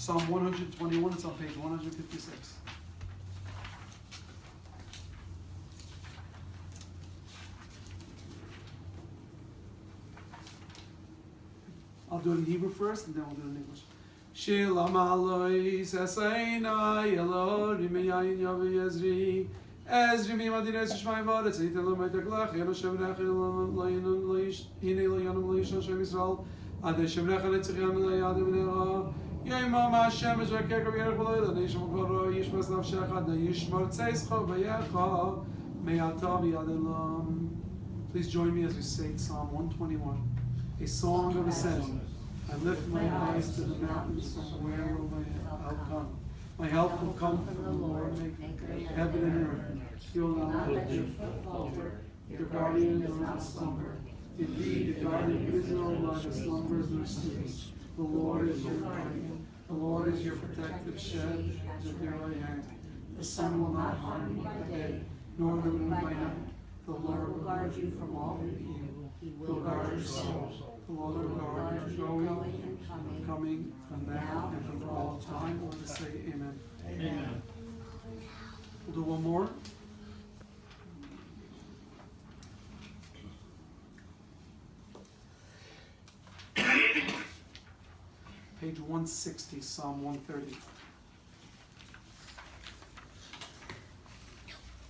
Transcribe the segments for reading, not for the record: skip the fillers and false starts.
Psalm 121, it's on page 156. I'll do it in Hebrew first, and then we'll do it in English. Shilam Aloi Sasaina Yelo Rimayin Yavi Ezri Ezri Mimadin Ezri Vod It's Eaten Lamai Taglach Yelo Shemnech Layin Leish Hine Layanum Leish Hashem Yisrael Ade Shemnech Letzichem Layadim Necha Yema Hashem is Rekek Yerech B'Loy The Nation Koro Yishmas Nafshecha The Yishmar Tzeischa V'Yecha Me'ata V'Yadelam. Please join me as we say Psalm 121, a song of ascent. I lift my eyes to the mountains, from where will my help come? My help will come from the Lord, maker heaven and earth. He will not let your foot falter. Your guardian does not slumber. Indeed, the guardian of Israel neither slumbers nor sleeps. The Lord is your guardian. The Lord is your protective shed at your right hand. The sun will not harm you by day, nor the moon by night. The Lord will guard you from all evil. He will guard your soul. The Lord will guard your going and coming from now and from all time. I want to say amen. Amen. We'll do one more. Page 160, Psalm 130.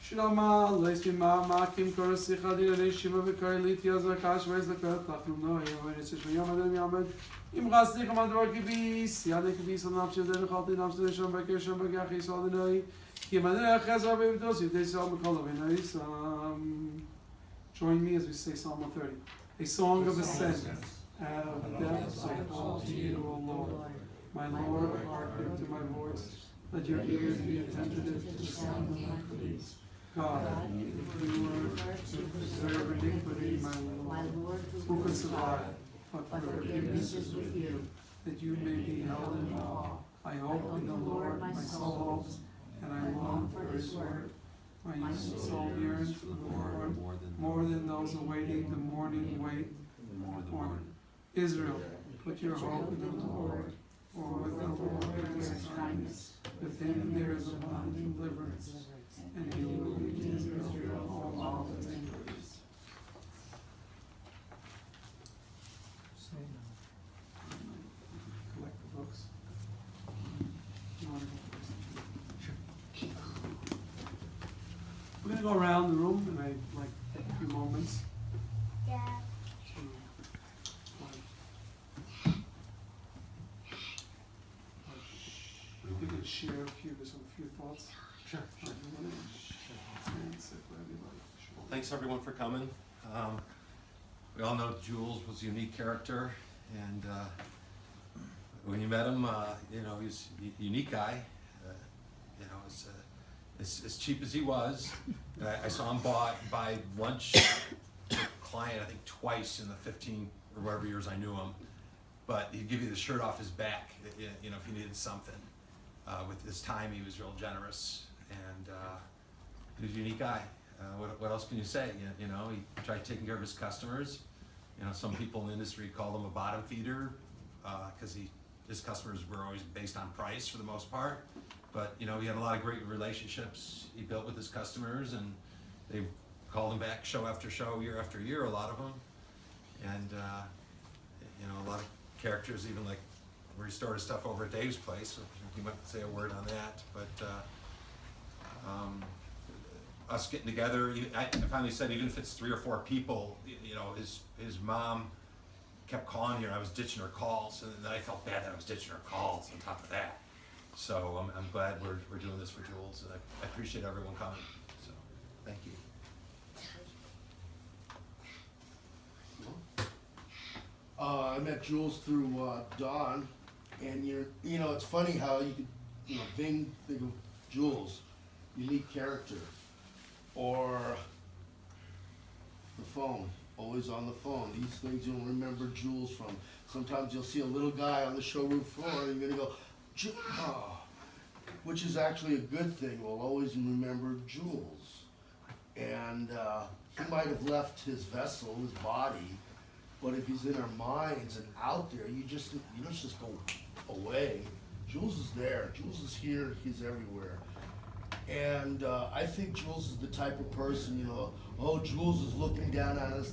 Shama leismi ma makim korasicha dinei shima v'koilit yazakash v'ezlakat tachnu noy v'nesish v'yom adem yamed im chasdich amad var kibis yadei kibis al nafshe dei nechalti nafshe dei shom v'kei shom v'gach yisrael dinei ki amadei achazar v'evdos yidei yisrael m'kol v'nei sam. Join me as we say Psalm 130, a song of ascent. Out of the depths I call to you, O Lord. My Lord, hearken to my voice. Let your ears be attentive to the sound of my pleas. God, if you were to preserve iniquity, my Lord, who could survive? But forgiveness is with you, that you may be held in awe. I hope in the Lord, my soul hopes, and I long for his word. My soul yearns for the Lord more than those awaiting the morning wait. Israel, put your hope in the Lord, for with the Lord there is kindness. With him there is abundant deliverance, and he will lead Israel all the days. Collect the books. You want to go first? We're going to go around the room, and I'd like to take a few moments. Yeah. We could share some few thoughts. Sure. Well, Thanks everyone for coming. We all know Jules was a unique character, and when you met him, he's a unique guy. As cheap as he was, I saw him buy lunch to a client, I think twice in the 15 or whatever years I knew him. But he'd give you the shirt off his back, if you needed something. With his time, he was real generous, and he was a unique guy. What else can you say? He tried taking care of his customers. Some people in the industry call him a bottom feeder because his customers were always based on price for the most part. But he had a lot of great relationships he built with his customers, and they called him back show after show, year after year, a lot of them. And a lot of characters, even like where he stored his stuff over at Dave's place. You might say a word on that, but us getting together, I finally said, even if it's 3 or 4 people, his mom kept calling here, and I was ditching her calls, and then I felt bad that I was ditching her calls on top of that. So I'm glad we're doing this for Jules, and I appreciate everyone coming. So thank you. I met Jules through Dawn, and it's funny how you could, think of Jules, unique character, or the phone, always on the phone. These things you'll remember Jules from. Sometimes you'll see a little guy on the showroom floor, and you're gonna go, which is actually a good thing. We'll always remember Jules, and he might have left his vessel, his body. But if he's in our minds and out there, you don't just go away. Jules is there. Jules is here. He's everywhere. And I think Jules is the type of person, you know, oh, Jules is looking down on us.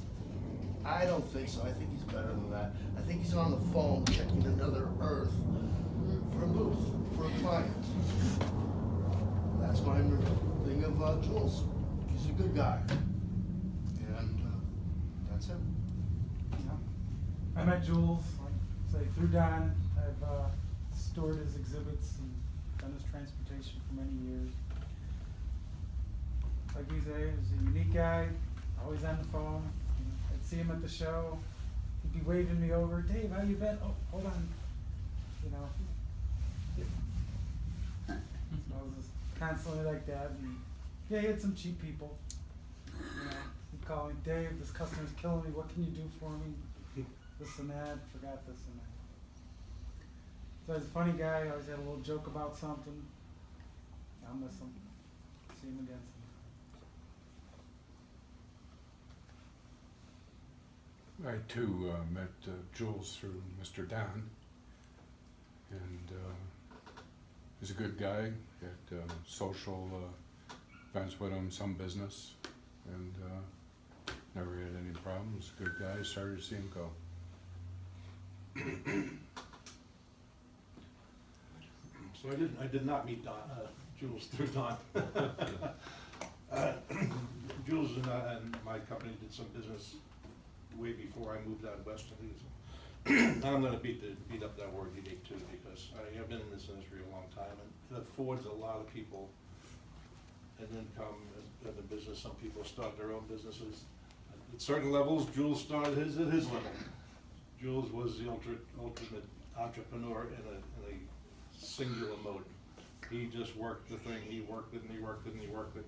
I don't think so. I think he's better than that. I think he's on the phone checking another Earth for a booth, for a client. That's my thing of Jules. He's a good guy. And that's him. Yeah. I met Jules, like, say, through Don. I've stored his exhibits and done his transportation for many years. Like you say, he's a unique guy, always on the phone. I'd see him at the show. He'd be waving me over. Dave, how you been? Oh, hold on. You know. So I was just constantly like that. And yeah, he had some cheap people. You know, he'd call me, Dave, this customer's killing me. What can you do for me? This and that. Forgot this and that. So he's a funny guy. Always had a little joke about something. I'll miss him. See him again sometime. I too met Jules through Mr. Don, and he's a good guy. Had social events with him, some business, and never had any problems. Good guy. Sorry to see him go. So I did not meet Don, Jules through Don. Jules and my company did some business way before I moved out west. And I'm going to beat up that word unique too, because I have been in this industry a long time, and it affords a lot of people an income in the business. Some people start their own businesses. At certain levels, Jules started his at his level. Jules was the ultimate entrepreneur in a singular mode. He just worked the thing. He worked it and he worked it and he worked it.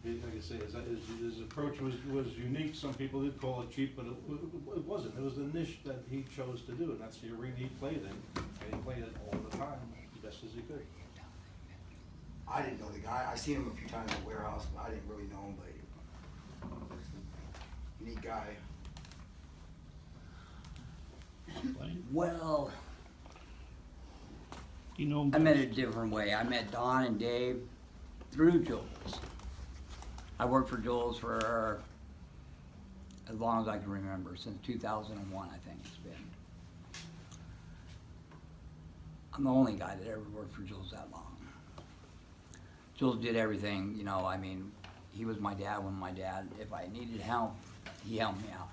Like I say, his approach was unique. Some people did call it cheap, but it wasn't. It was the niche that he chose to do, and that's the arena he played in, and he played it all the time, as best as he could. I didn't know the guy. I seen him a few times at the warehouse, but I didn't really know him, but he's a neat guy. Well, You know, I met it a different way. I met Don and Dave through Jules. I worked for Jules for as long as I can remember, since 2001, I think it's been. I'm the only guy that ever worked for Jules that long. Jules did everything, you know, I mean, he was my dad when my dad, if I needed help, he helped me out.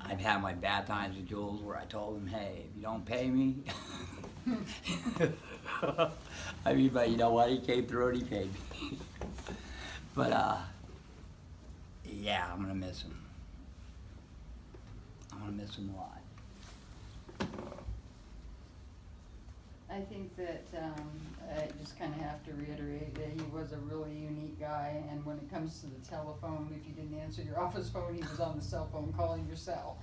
I've had my bad times with Jules where I told him, hey, if you don't pay me, I mean, but you know what, he came through and he paid me. But, yeah, I'm gonna miss him. I'm gonna miss him a lot. I think that I just kind of have to reiterate that he was a really unique guy, and when it comes to the telephone, if you didn't answer your office phone, he was on the cell phone calling your cell.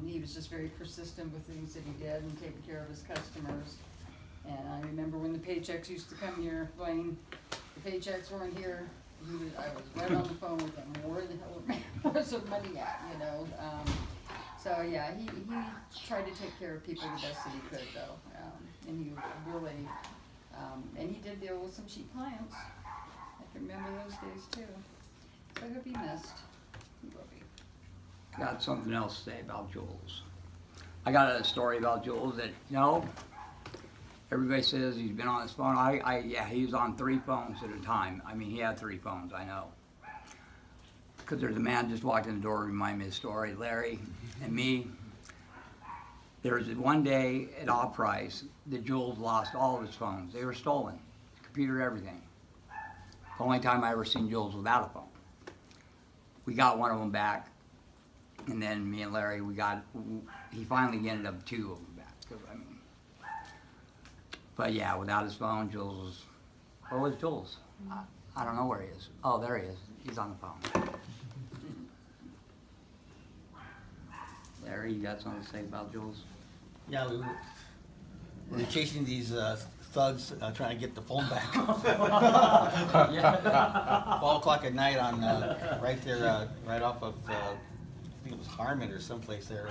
He was just very persistent with things that he did and taking care of his customers. And I remember when the paychecks used to come here, Blaine, the paychecks weren't here. I was right on the phone with him, where the hell where's the money at, you know? So yeah, he tried to take care of people the best that he could though. And he really, and he did deal with some cheap clients. I can remember those days too. So he'll be missed. He will be. Got something else to say about Jules. I got a story about Jules that, you know, everybody says he's been on his phone. Yeah, he was on 3 phones at a time. I mean, he had 3 phones, I know. Because there's a man just walked in the door, remind me of the story, Larry and me. There was one day at off price that Jules lost all of his phones. They were stolen, computer, everything. The only time I ever seen Jules without a phone. We got one of them back, and then me and Larry, he finally ended up 2 of them back. 'Cause, I mean, but yeah, without his phone, Jules was, where was Jules? I don't know where he is. Oh, there he is. He's on the phone. Larry, you got something to say about Jules? yeah, we were chasing these thugs trying to get the phone back. 12 o'clock at night on right there, right off of think it was Harmon or someplace there.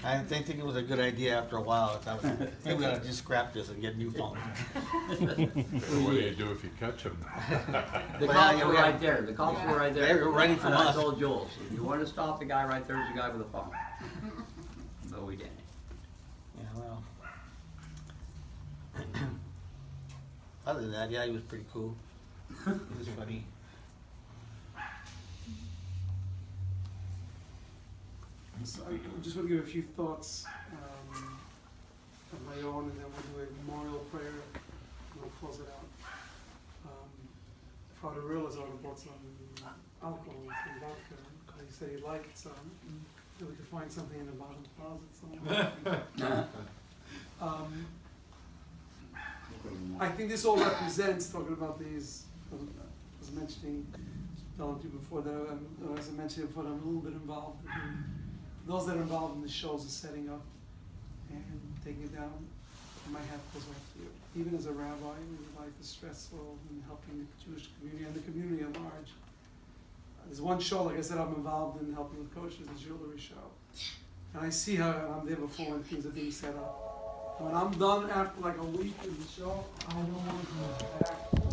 I didn't think it was a good idea after a while. I thought, maybe we ought to just scrap this and get new phones. What do you do if you catch them? The Well, cops yeah, were we right had- there, the cops were right there. They were running from And I us. told Jules, if you want to stop the guy right there's the guy with the phone. But we didn't. Yeah, well. Other than that, yeah, he was pretty cool. He was funny. So I just want to give a few thoughts of my own, and then we'll do a memorial prayer, and we'll close it out. Father realized I would have bought some alcohol, some vodka, because he said he liked it, so we could find something in the bottom closet somewhere. I think this all represents, talking about these, I was mentioning, telling you before that, as I mentioned before, I'm a little bit involved. Those that are involved in the shows are setting up and taking it down. My hat goes off to you. Even as a rabbi, your life is stressful and helping the Jewish community and the community at large. There's one show, like I said, I'm involved in helping with coaches, the jewelry show. And I see how I'm there before when things are being set up. When I'm done after like a week in the show, I don't want to go back.